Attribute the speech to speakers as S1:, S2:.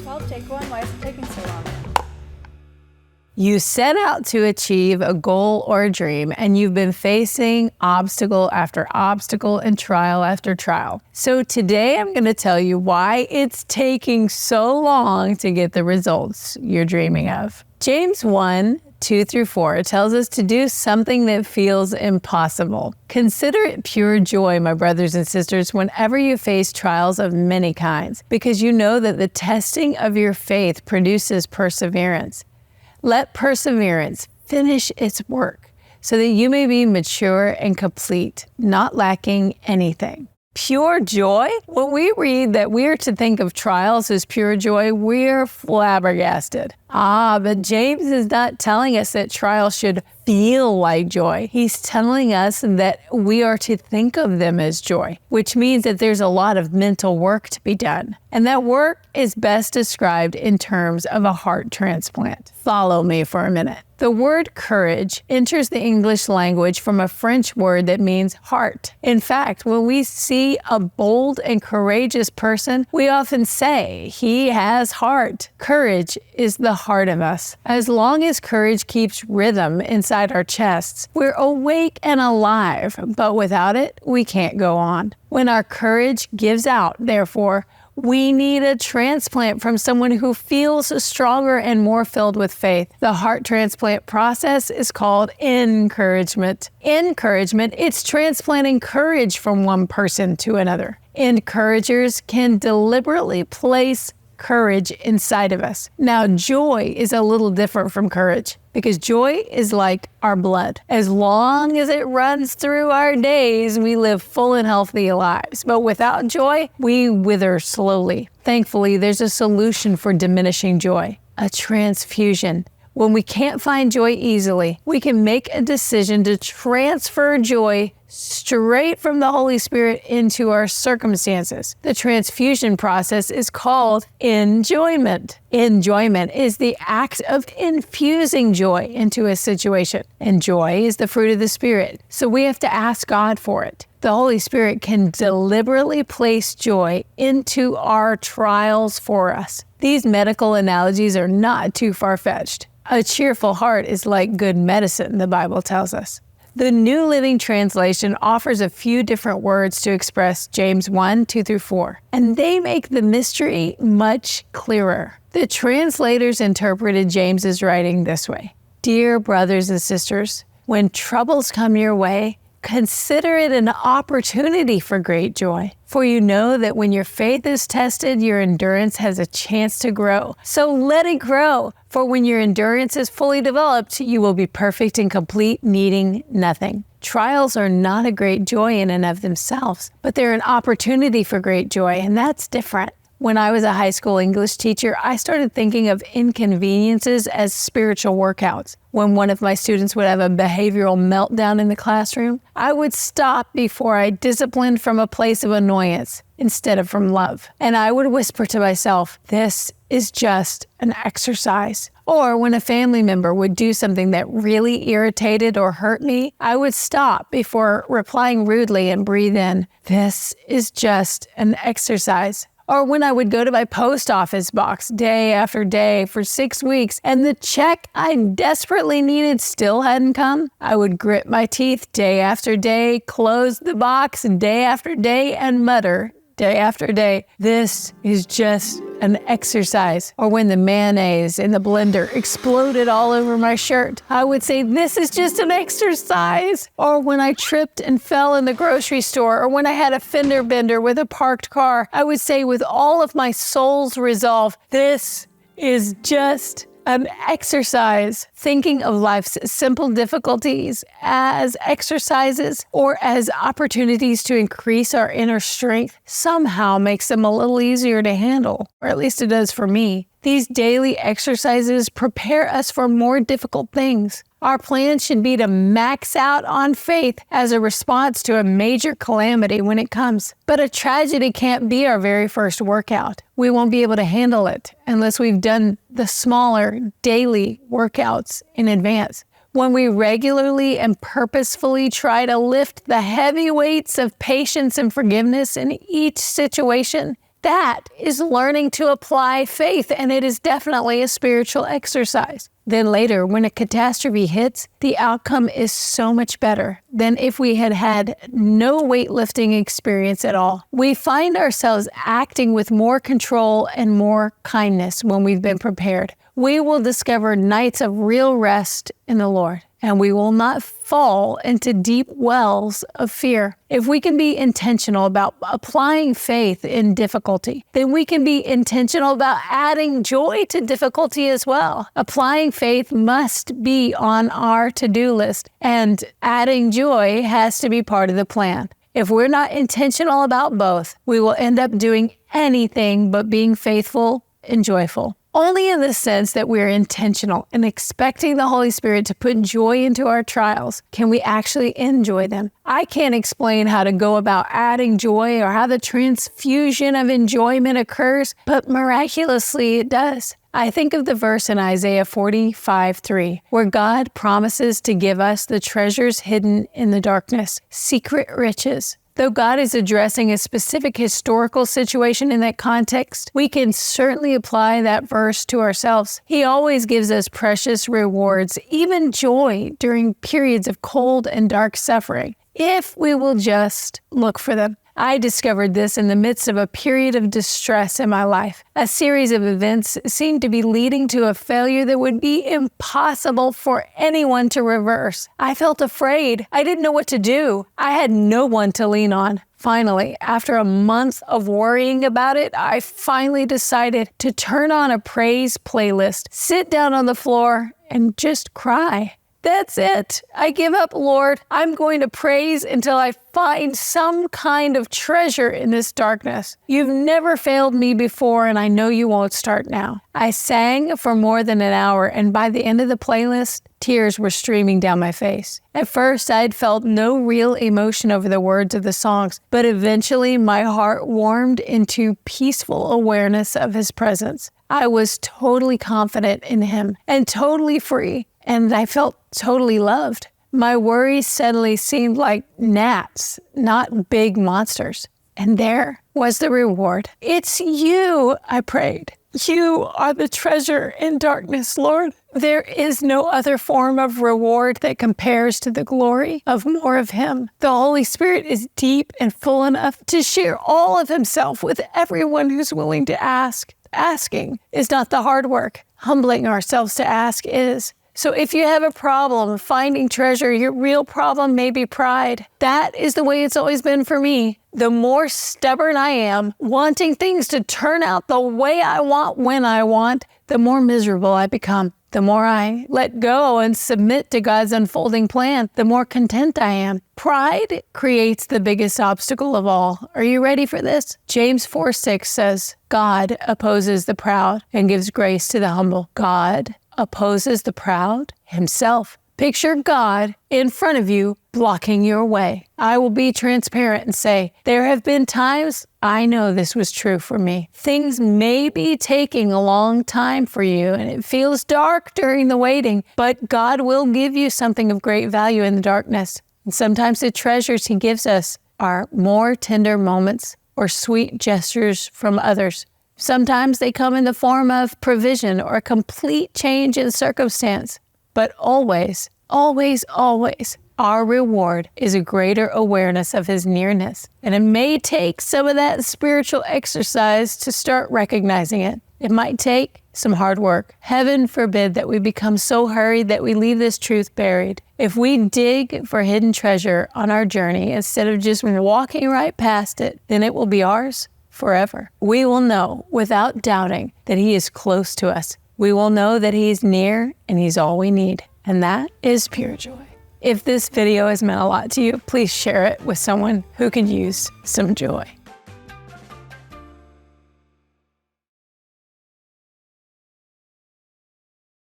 S1: Well, take one. Why is it taking so long?
S2: You set out to achieve a goal or a dream, and you've been facing obstacle after obstacle and trial after trial. So today I'm going to tell you why it's taking so long to get the results you're dreaming of. James 1:2-4 tells us to do something that feels impossible. Consider it pure joy, my brothers and sisters, whenever you face trials of many kinds, because you know that the testing of your faith produces perseverance. Let perseverance finish its work so that you may be mature and complete, not lacking anything. Pure joy? When we read that we are to think of trials as pure joy, we're flabbergasted. But James is not telling us that trials should feel like joy. He's telling us that we are to think of them as joy, which means that there's a lot of mental work to be done. And that work is best described in terms of a heart transplant. Follow me for a minute. The word courage enters the English language from a French word that means heart. In fact, when we see a bold and courageous person, we often say, he has heart. Courage is the heart of us. As long as courage keeps rhythm inside our chests, we're awake and alive, but without it, we can't go on. When our courage gives out, therefore, we need a transplant from someone who feels stronger and more filled with faith. The heart transplant process is called encouragement. Encouragement, it's transplanting courage from one person to another. Encouragers can deliberately place courage inside of us. Now, joy is a little different from courage because joy is like our blood. As long as it runs through our days, we live full and healthy lives. But without joy, we wither slowly. Thankfully, there's a solution for diminishing joy: a transfusion. When we can't find joy easily, we can make a decision to transfer joy straight from the Holy Spirit into our circumstances. The transfusion process is called enjoyment. Enjoyment is the act of infusing joy into a situation, and joy is the fruit of the Spirit. So we have to ask God for it. The Holy Spirit can deliberately place joy into our trials for us. These medical analogies are not too far-fetched. A cheerful heart is like good medicine, the Bible tells us. The New Living Translation offers a few different words to express James 1:2-4, and they make the mystery much clearer. The translators interpreted James's writing this way: Dear brothers and sisters, when troubles come your way, consider it an opportunity for great joy. For you know that when your faith is tested, your endurance has a chance to grow. So let it grow. For when your endurance is fully developed, you will be perfect and complete, needing nothing. Trials are not a great joy in and of themselves, but they're an opportunity for great joy, and that's different. When I was a high school English teacher, I started thinking of inconveniences as spiritual workouts. When one of my students would have a behavioral meltdown in the classroom, I would stop before I disciplined from a place of annoyance instead of from love. And I would whisper to myself, this is just an exercise. Or when a family member would do something that really irritated or hurt me, I would stop before replying rudely and breathe in, this is just an exercise. Or when I would go to my post office box day after day for 6 weeks and the check I desperately needed still hadn't come, I would grit my teeth day after day, close the box day after day, and mutter day after day, this is just an exercise. Or when the mayonnaise in the blender exploded all over my shirt, I would say, this is just an exercise. Or when I tripped and fell in the grocery store, or when I had a fender bender with a parked car, I would say with all of my soul's resolve, this is just an exercise. Thinking of life's simple difficulties as exercises or as opportunities to increase our inner strength somehow makes them a little easier to handle, or at least it does for me. These daily exercises prepare us for more difficult things. Our plan should be to max out on faith as a response to a major calamity when it comes. But a tragedy can't be our very first workout. We won't be able to handle it unless we've done the smaller daily workouts in advance. When we regularly and purposefully try to lift the heavy weights of patience and forgiveness in each situation, That is learning to apply faith, and it is definitely a spiritual exercise. Then later, when a catastrophe hits, the outcome is so much better than if we had had no weightlifting experience at all. We find ourselves acting with more control and more kindness when we've been prepared. We will discover nights of real rest in the Lord, and we will not fall into deep wells of fear. If we can be intentional about applying faith in difficulty, then we can be intentional about adding joy to difficulty as well. Applying faith must be on our to-do list, and adding joy has to be part of the plan. If we're not intentional about both, we will end up doing anything but being faithful and joyful. Only in the sense that we're intentional and expecting the Holy Spirit to put joy into our trials can we actually enjoy them. I can't explain how to go about adding joy or how the transfusion of enjoyment occurs, but miraculously it does. I think of the verse in Isaiah 45:3, where God promises to give us the treasures hidden in the darkness, secret riches. Though God is addressing a specific historical situation in that context, we can certainly apply that verse to ourselves. He always gives us precious rewards, even joy during periods of cold and dark suffering, if we will just look for them. I discovered this in the midst of a period of distress in my life. A series of events seemed to be leading to a failure that would be impossible for anyone to reverse. I felt afraid. I didn't know what to do. I had no one to lean on. Finally, after a month of worrying about it, I finally decided to turn on a praise playlist, sit down on the floor, and just cry. That's it. I give up, Lord. I'm going to praise until I find some kind of treasure in this darkness. You've never failed me before, and I know you won't start now. I sang for more than an hour, and by the end of the playlist, tears were streaming down my face. At first, I'd felt no real emotion over the words of the songs, but eventually my heart warmed into peaceful awareness of His presence. I was totally confident in Him and totally free. And I felt totally loved. My worries suddenly seemed like gnats, not big monsters. And there was the reward. It's you, I prayed. You are the treasure in darkness, Lord. There is no other form of reward that compares to the glory of more of Him. The Holy Spirit is deep and full enough to share all of Himself with everyone who's willing to ask. Asking is not the hard work. Humbling ourselves to ask is. So if you have a problem finding treasure, your real problem may be pride. That is the way it's always been for me. The more stubborn I am, wanting things to turn out the way I want when I want, the more miserable I become. The more I let go and submit to God's unfolding plan, the more content I am. Pride creates the biggest obstacle of all. Are you ready for this? James 4:6 says, God opposes the proud and gives grace to the humble. God opposes the proud Himself. Picture God in front of you blocking your way. I will be transparent and say, there have been times I know this was true for me. Things may be taking a long time for you and it feels dark during the waiting, but God will give you something of great value in the darkness. And sometimes the treasures He gives us are more tender moments or sweet gestures from others. Sometimes they come in the form of provision or a complete change in circumstance. But always, always, always, our reward is a greater awareness of His nearness. And it may take some of that spiritual exercise to start recognizing it. It might take some hard work. Heaven forbid that we become so hurried that we leave this truth buried. If we dig for hidden treasure on our journey instead of just walking right past it, then it will be ours forever. We will know without doubting that He is close to us. We will know that He's near and He's all we need. And that is pure joy. If this video has meant a lot to you, please share it with someone who could use some joy.